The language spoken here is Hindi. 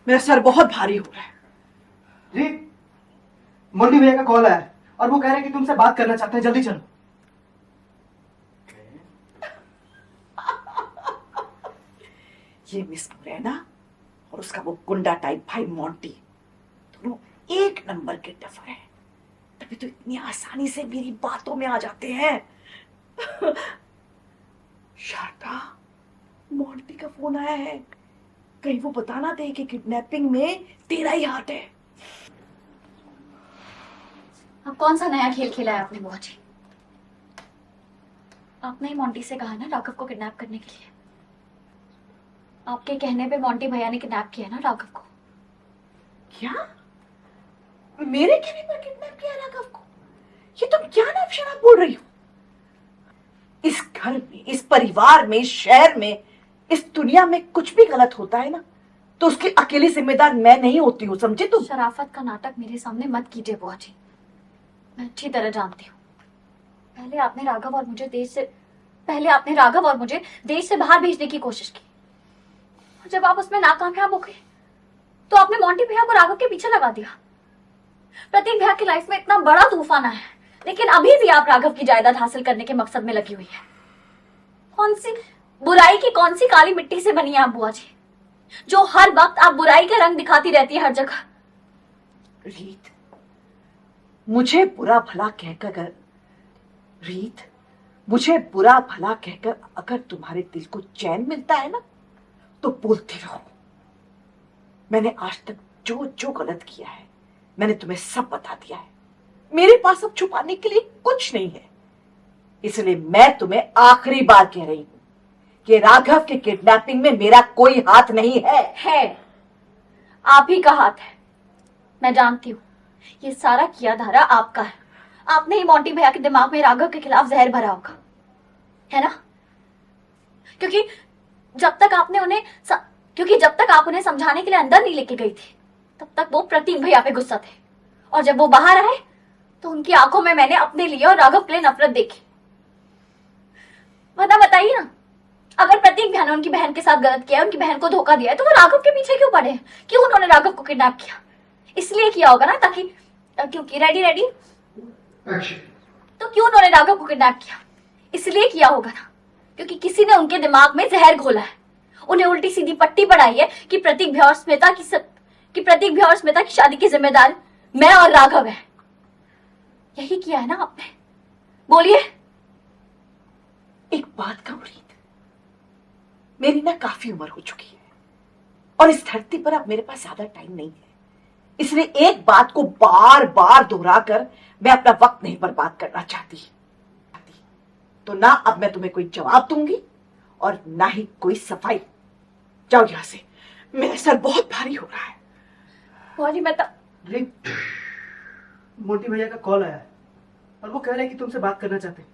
मेरा सर बहुत भारी हो रहा है। जी, मोंटी भैया का कॉल आया है और वो कह रहे हैं कि तुमसे बात करना चाहते हैं, जल्दी चलो। ये मिस मुरैना और उसका वो गुंडा टाइप भाई मोंटी, दोनों एक नंबर के टफर है। तभी तो इतनी आसानी से मेरी बातों में आ जाते हैं। शारदा, मोंटी का फोन आया है। कहीं वो बता ना दे कि किडनैपिंग में तेरा ही हाथ है। अब कौन सा नया खेल खेला है आपने बुआ जी? आपने ही मोंटी से कहा ना राघव को किडनैप करने के लिए। आपके कहने पे मोंटी भैया ने किडनैप किया ना राघव को। क्या? मेरे कहने पर किडनैप किया राघव को? ये तुम क्या नाम शराब बोल रही हो? इस घर में, इस परिवार में, इस शहर में, इस दुनिया में कुछ भी गलत होता है ना तो उसकी अकेली जिम्मेदार मैं नहीं होती हूँ, समझे तुम? शराफत का नाटक मेरे सामने मत कीजिए बुआ जी। मैं अच्छी तरह जानती हूँ। पहले आपने राघव और मुझे देश से बाहर भेजने की कोशिश की और जब आप उसमें नाकामयाब हो गए तो आपने मोंटी भैया को राघव के पीछे लगा दिया। प्रतीक भैया की लाइफ में इतना बड़ा तूफान आया है लेकिन अभी भी आप राघव की जायदाद हासिल करने के मकसद में लगी हुई है। कौन सी बुराई की कौन सी काली मिट्टी से बनी है आप बुआ जी, जो हर वक्त आप बुराई का रंग दिखाती रहती है हर जगह। रीत, मुझे बुरा भला कहकर अगर तुम्हारे दिल को चैन मिलता है ना तो बोलते रहो। मैंने आज तक जो जो गलत किया है मैंने तुम्हें सब बता दिया है। मेरे पास अब छुपाने के लिए कुछ नहीं है। इसलिए मैं तुम्हें आखिरी बार कह रही हूं कि राघव के किडनैपिंग में मेरा कोई हाथ नहीं है। आप ही का हाथ है। मैं जानती हूँ ये सारा किया धारा आपका है। आपने ही मोंटी भैया के दिमाग में राघव के खिलाफ जहर भरा होगा, है ना? क्योंकि जब तक आप उन्हें समझाने के लिए अंदर नहीं लेके गई थी तब तक वो प्रतीक भैया पे गुस्सा थे और जब वो बाहर आए तो उनकी आंखों में मैंने अपने लिए और राघव के लिए नफरत देखी। बताइए ना, अगर प्रतीक भैया ने उनकी बहन के साथ गलत किया है, उनकी बहन को धोखा दिया है तो वो राघव के पीछे क्यों पड़े? क्यों उन्होंने राघव को किडनैप किया? इसलिए किया होगा ना ताकि क्योंकि रेडी तो क्यों उन्होंने राघव को किडनैप किया? इसलिए किया होगा ना क्योंकि किसी ने उनके दिमाग में जहर घोला है, उन्हें उल्टी सीधी पट्टी पढ़ाई है कि प्रतीक भैया और स्मिता की शादी की जिम्मेदार मैं और राघव है। यही किया है ना आपने? बोलिए। एक बात कहूं रीत, मेरी ना काफी उम्र हो चुकी है और इस धरती पर अब मेरे पास ज्यादा टाइम नहीं है। इसलिए एक बात को बार बार दोहराकर मैं अपना वक्त नहीं बर्बाद करना चाहती। तो ना अब मैं तुम्हें कोई जवाब दूंगी और ना ही कोई सफाई। जाओ यहां से, मेरा सर बहुत भारी हो रहा है। जी, मोंटी भैया का कॉल आया है और वो कह रहे हैं कि तुमसे बात करना चाहते हैं।